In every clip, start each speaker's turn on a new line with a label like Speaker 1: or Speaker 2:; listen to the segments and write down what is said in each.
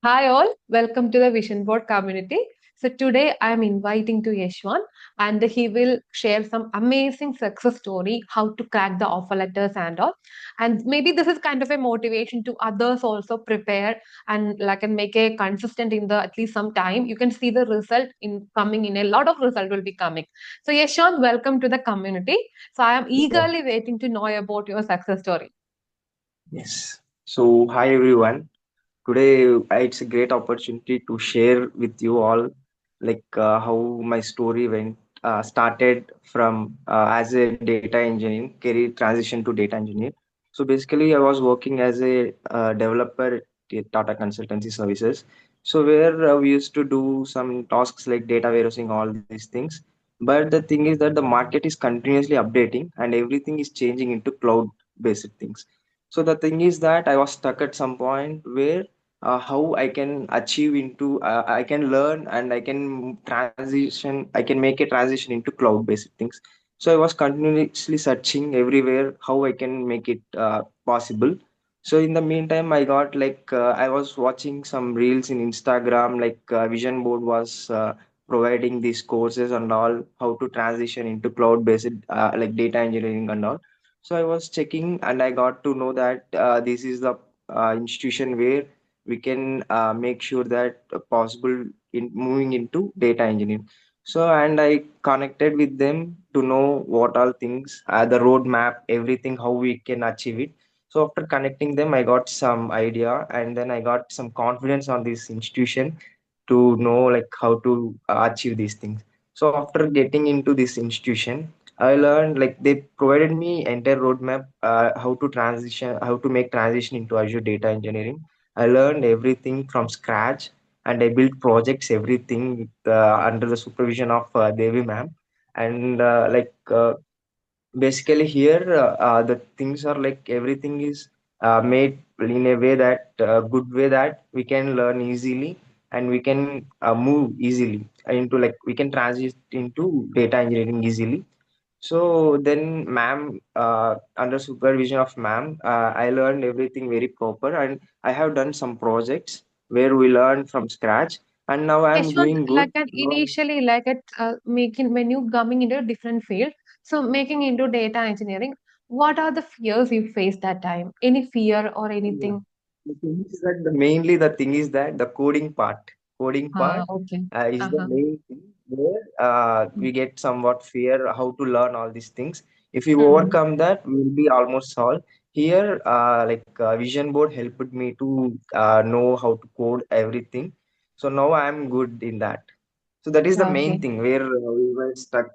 Speaker 1: Hi all, welcome to the Vision Board community. So today I am inviting to Yashwan and he will share some amazing success story, how to crack the offer letters and all. And maybe this is kind of a motivation to others also prepare and like and make a consistent in the at least some time. You can see the result in coming in a lot of result will be coming. So Yashwan, welcome to the community. So I am
Speaker 2: Yeah.
Speaker 1: eagerly waiting to know about your success story.
Speaker 2: Yes. So, hi everyone. Today, it's a great opportunity to share with you all how my story went started from as a data engineering career transition to data engineer. So basically, I was working as a developer at Tata Consultancy Services. So where we used to do some tasks like data warehousing, all these things. But the thing is that the market is continuously updating and everything is changing into cloud-based things. So the thing is that I was stuck at some point where how I can achieve into I can learn and I can make a transition into cloud based things. So I was continuously searching everywhere how I can make it possible. So in the meantime, I got I was watching some reels in Instagram, Vision Board was providing these courses and all, how to transition into cloud based data engineering and all. So I was checking and I got to know that this is the institution where we can make sure that possible in moving into data engineering. So and I connected with them to know what all things, the roadmap, everything, how we can achieve it. So after connecting them, I got some idea and then I got some confidence on this institution to know like how to achieve these things. So after getting into this institution, I learned like they provided me entire roadmap, how to make transition into Azure data engineering. I learned everything from scratch and I built projects, everything under the supervision of Devi ma'am. And basically here the things are like everything is made in a way that good way that we can learn easily and we can move easily into like we can transit into data engineering easily. So then, ma'am, under supervision of ma'am, I learned everything very proper, and I have done some projects where we learned from scratch, and now I'm
Speaker 1: Yashwant,
Speaker 2: doing good.
Speaker 1: like at initially, like at making when you coming into a different field, so making into data engineering, what are the fears you faced that time? Any fear or
Speaker 2: Yeah.
Speaker 1: anything?
Speaker 2: The thing is that mainly the thing is that the coding
Speaker 1: Ah,
Speaker 2: part
Speaker 1: okay.
Speaker 2: is the
Speaker 1: Uh-huh.
Speaker 2: main thing where we get somewhat fear how to learn all these things. If we
Speaker 1: Mm-hmm.
Speaker 2: overcome that, we will be almost solved. Here, Vision Board helped me to know how to code everything. So now I'm good in that. So that is the main
Speaker 1: Okay.
Speaker 2: thing where we were stuck.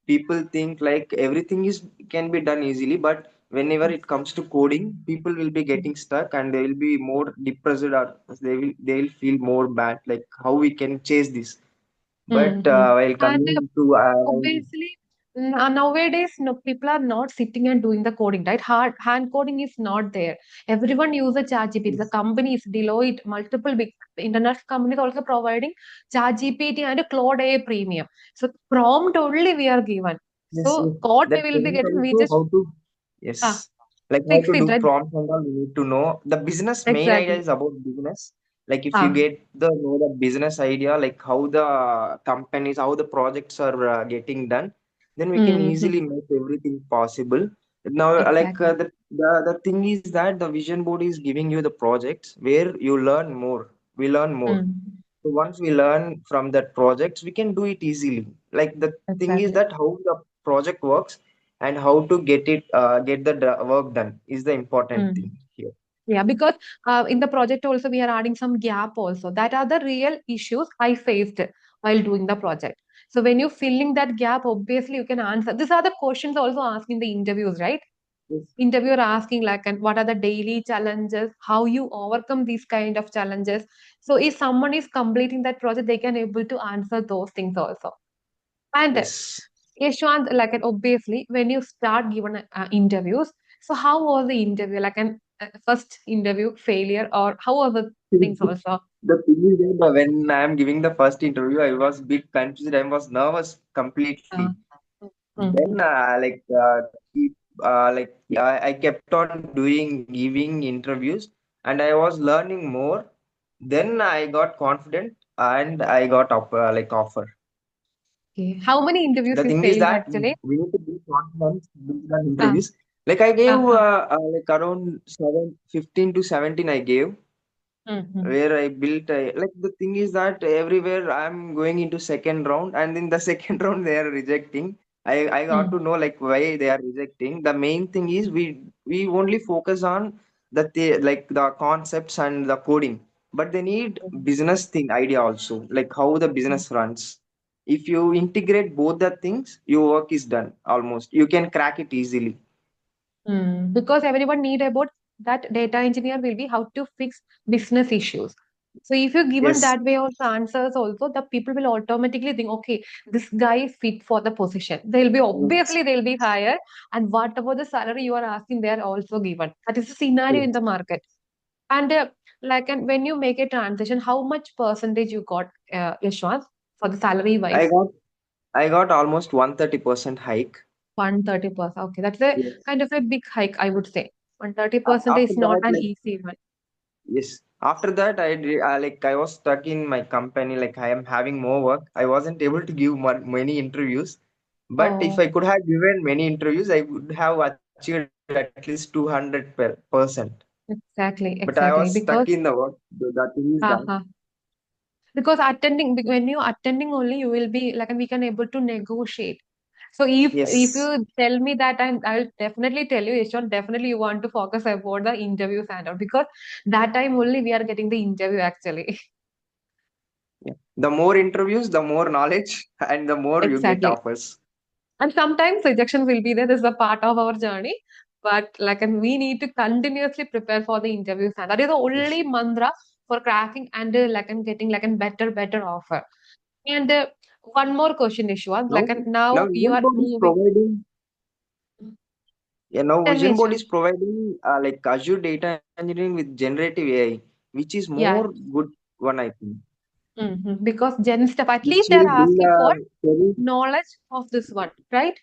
Speaker 2: People think like everything is can be done easily, but whenever it comes to coding, people will be getting stuck and they will be more depressed or they will feel more bad. Like how we can chase this. But
Speaker 1: Mm-hmm.
Speaker 2: while
Speaker 1: And
Speaker 2: coming to
Speaker 1: obviously, nowadays, no, people are not sitting and doing the coding, right? Hand coding is not there. Everyone uses ChatGPT. The
Speaker 2: yes,
Speaker 1: companies, Deloitte, multiple big international companies also providing ChatGPT and a Claude A premium. So prompt only we are given.
Speaker 2: yes,
Speaker 1: So
Speaker 2: yes.
Speaker 1: code we
Speaker 2: That
Speaker 1: will be
Speaker 2: prompt
Speaker 1: getting. We
Speaker 2: also
Speaker 1: just
Speaker 2: how to yes,
Speaker 1: ah,
Speaker 2: like how
Speaker 1: fix
Speaker 2: to
Speaker 1: it,
Speaker 2: do
Speaker 1: right?
Speaker 2: prompts and all. We need to know the business. Main idea
Speaker 1: Exactly.
Speaker 2: is about business. Like if you
Speaker 1: Ah,
Speaker 2: get the know the business idea, like how the companies, how the projects are getting done, then we can
Speaker 1: mm-hmm.
Speaker 2: easily make everything possible. Now,
Speaker 1: Exactly.
Speaker 2: the thing is that the vision board is giving you the projects where you learn more. We learn more.
Speaker 1: Mm,
Speaker 2: So once we learn from that projects, we can do it easily. Like the thing is
Speaker 1: exactly.
Speaker 2: that how the project works and how to get the work done is the important
Speaker 1: Mm.
Speaker 2: thing here.
Speaker 1: Yeah, because in the project also we are adding some gap also. That are the real issues I faced while doing the project. So when you filling that gap, obviously you can answer. These are the questions also asked in the interviews, right?
Speaker 2: Yes,
Speaker 1: Interviewer asking like, and what are the daily challenges? How you overcome these kind of challenges? So if someone is completing that project, they can able to answer those things also. And
Speaker 2: yes.
Speaker 1: Yashwant, like and obviously, when you start given interviews, so how was the interview? Like an first interview failure, or how was the things also?
Speaker 2: The thing is that when I am giving the first interview, I was a bit confused. I was nervous completely.
Speaker 1: Uh,
Speaker 2: Then,
Speaker 1: mhm.
Speaker 2: I kept on doing giving interviews, and I was learning more. Then I got confident and I got offer.
Speaker 1: Okay. How many interviews
Speaker 2: The
Speaker 1: you
Speaker 2: thing is
Speaker 1: failed
Speaker 2: that
Speaker 1: actually?
Speaker 2: we need to build confidence based on
Speaker 1: Uh,
Speaker 2: interviews. Like I gave
Speaker 1: uh-huh.
Speaker 2: like around 15 to 17 I gave,
Speaker 1: Mm-hmm.
Speaker 2: where I built like the thing is that everywhere I'm going into second round, and in the second round they are rejecting. I got to
Speaker 1: Mm.
Speaker 2: know like why they are rejecting. The main thing is we only focus on like the concepts and the coding, but they need business thing idea also, like how the business runs. If you integrate both the things, your work is done almost. You can crack it easily.
Speaker 1: Mm. Because everyone need about that data engineer will be how to fix business issues. So if you're given
Speaker 2: Yes,
Speaker 1: that way of answers also, the people will automatically think, okay, this guy is fit for the position. They'll be
Speaker 2: yes,
Speaker 1: obviously they'll be higher, and whatever the salary you are asking, they are also given. That is the scenario in
Speaker 2: yes.
Speaker 1: the market. And and when you make a transition, how much percentage you got, Yashwant, for the salary
Speaker 2: I
Speaker 1: wise?
Speaker 2: got I got almost 130% hike.
Speaker 1: 130%. Okay, that's a
Speaker 2: Yes.
Speaker 1: kind of a big hike, I would say. 130%
Speaker 2: After
Speaker 1: is not
Speaker 2: that,
Speaker 1: an
Speaker 2: like
Speaker 1: easy one.
Speaker 2: yes. After that, like I was stuck in my company. Like I am having more work. I wasn't able to give many interviews. But if I
Speaker 1: Oh,
Speaker 2: could have given many interviews, I would have achieved at least 200%. But
Speaker 1: exactly,
Speaker 2: I was
Speaker 1: exactly.
Speaker 2: stuck in
Speaker 1: Because
Speaker 2: the work. The thing is that
Speaker 1: uh because attending when you're attending only, you will be like, and we can able to negotiate. So if
Speaker 2: yes,
Speaker 1: you tell me that, I'll definitely tell you, Yashwan, definitely you want to focus about the interviews and all, because that time only we are getting the interview actually.
Speaker 2: yeah. The more interviews, the more knowledge, and the more you get
Speaker 1: Exactly.
Speaker 2: offers.
Speaker 1: And sometimes rejection will be there. This is a part of our journey. But and we need to continuously prepare for the interviews. And that is the
Speaker 2: Yes.
Speaker 1: only mantra for cracking and and getting and better offer. And one more question, Ishwan.
Speaker 2: Now, now
Speaker 1: Now you
Speaker 2: Vision
Speaker 1: are
Speaker 2: Board is
Speaker 1: moving.
Speaker 2: providing. Yeah, now
Speaker 1: Tell me,
Speaker 2: Vision Board
Speaker 1: Ishwan.
Speaker 2: is providing like Azure data engineering with generative AI, which is more
Speaker 1: Yeah.
Speaker 2: good one, I think.
Speaker 1: Because Gen stuff, at
Speaker 2: Which
Speaker 1: least they're
Speaker 2: will build
Speaker 1: asking for
Speaker 2: a career.
Speaker 1: knowledge of this one, right?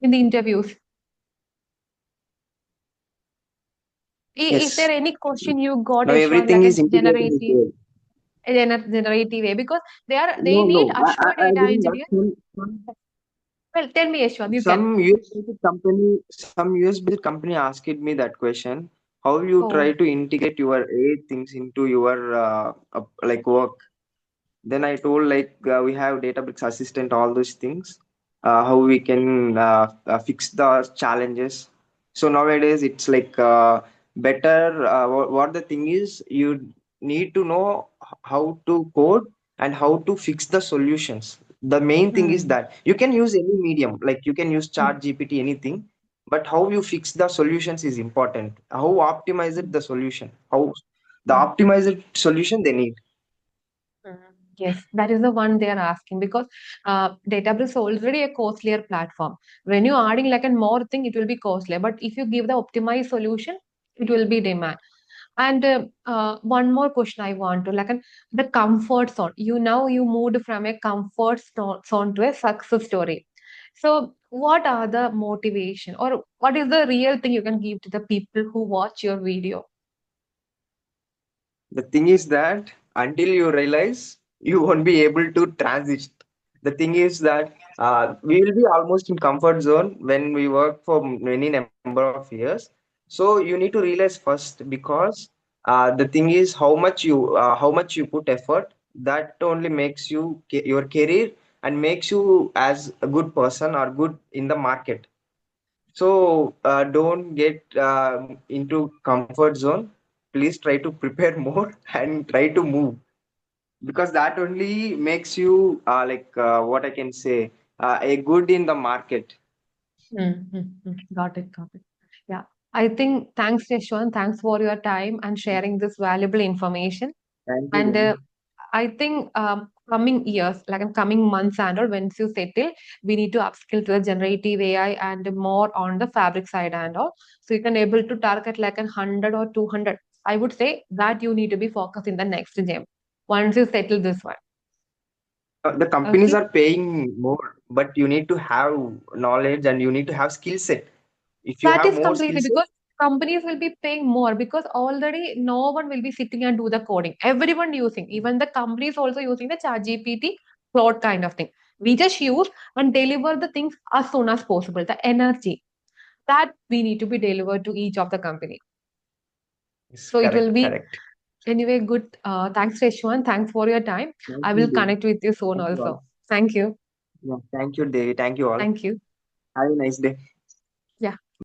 Speaker 1: In the interviews. Is
Speaker 2: Yes.
Speaker 1: there any question you got,
Speaker 2: Now
Speaker 1: Ishwan,
Speaker 2: everything
Speaker 1: like a
Speaker 2: is integrated with
Speaker 1: generative?
Speaker 2: AI.
Speaker 1: Generative way, because they
Speaker 2: No,
Speaker 1: need
Speaker 2: no,
Speaker 1: Azure
Speaker 2: I
Speaker 1: data
Speaker 2: believe that
Speaker 1: engineer. Well, tell me, Yashwant, you tell.
Speaker 2: some US based company asked me that question. How you try
Speaker 1: Oh,
Speaker 2: to integrate your AI things into your like work? Then I told like we have Databricks assistant, all those things, how we can fix the challenges. So nowadays it's like better. What the thing is, you need to know how to code and how to fix the solutions. The main thing is
Speaker 1: mm,
Speaker 2: that you can use any medium, like you can use
Speaker 1: mm,
Speaker 2: Chat GPT, anything, but how you fix the solutions is important. How optimize it the solution, how the
Speaker 1: mm,
Speaker 2: optimized solution they need.
Speaker 1: mm. Yes, that is the one they are asking, because Databricks is already a costlier platform. When you're adding a more thing, it will be costlier. But if you give the optimized solution, it will be demand. And one more question I want to the comfort zone. You moved from a zone to a success story. So what are the motivation, or what is the real thing you can give to the people who watch your video?
Speaker 2: The thing is that until you realize, you won't be able to transition. The thing is that we will be almost in comfort zone when we work for many number of years. So you need to realize first, because the thing is how much you put effort. That only makes you your career and makes you as a good person or good in the market. So don't get into comfort zone. Please try to prepare more and try to move, because that only makes you what I can say, a good in the market.
Speaker 1: Got it, got it. Yeah. I think thanks, Yashwan. Thanks for your time and sharing this valuable information.
Speaker 2: Thank you,
Speaker 1: And
Speaker 2: Jen.
Speaker 1: I think coming years, in coming months and all, once you settle, we need to upskill to the generative AI and more on the fabric side and all. So you can able to target 100 or 200. I would say that you need to be focused in the next gym once you settle this one.
Speaker 2: The companies
Speaker 1: Okay.
Speaker 2: are paying more, but you need to have knowledge and you need to have skill set. If you
Speaker 1: That
Speaker 2: have
Speaker 1: is
Speaker 2: more skill
Speaker 1: completely
Speaker 2: set,
Speaker 1: because. companies will be paying more because already no one will be sitting and do the coding. Everyone using, even the companies also using the chat GPT, cloud kind of thing. We just use and deliver the things as soon as possible. The energy that we need to be delivered to each of the company.
Speaker 2: Yes,
Speaker 1: So it will
Speaker 2: correct,
Speaker 1: be
Speaker 2: correct.
Speaker 1: anyway good. Thanks, Reshwan. Thanks for your time.
Speaker 2: Thank
Speaker 1: I
Speaker 2: you,
Speaker 1: will
Speaker 2: Devi.
Speaker 1: connect with you soon
Speaker 2: Thank you all.
Speaker 1: also. Thank you.
Speaker 2: Yeah, thank you, Devi. Thank you all.
Speaker 1: Thank you.
Speaker 2: Have a nice day.
Speaker 1: Yeah.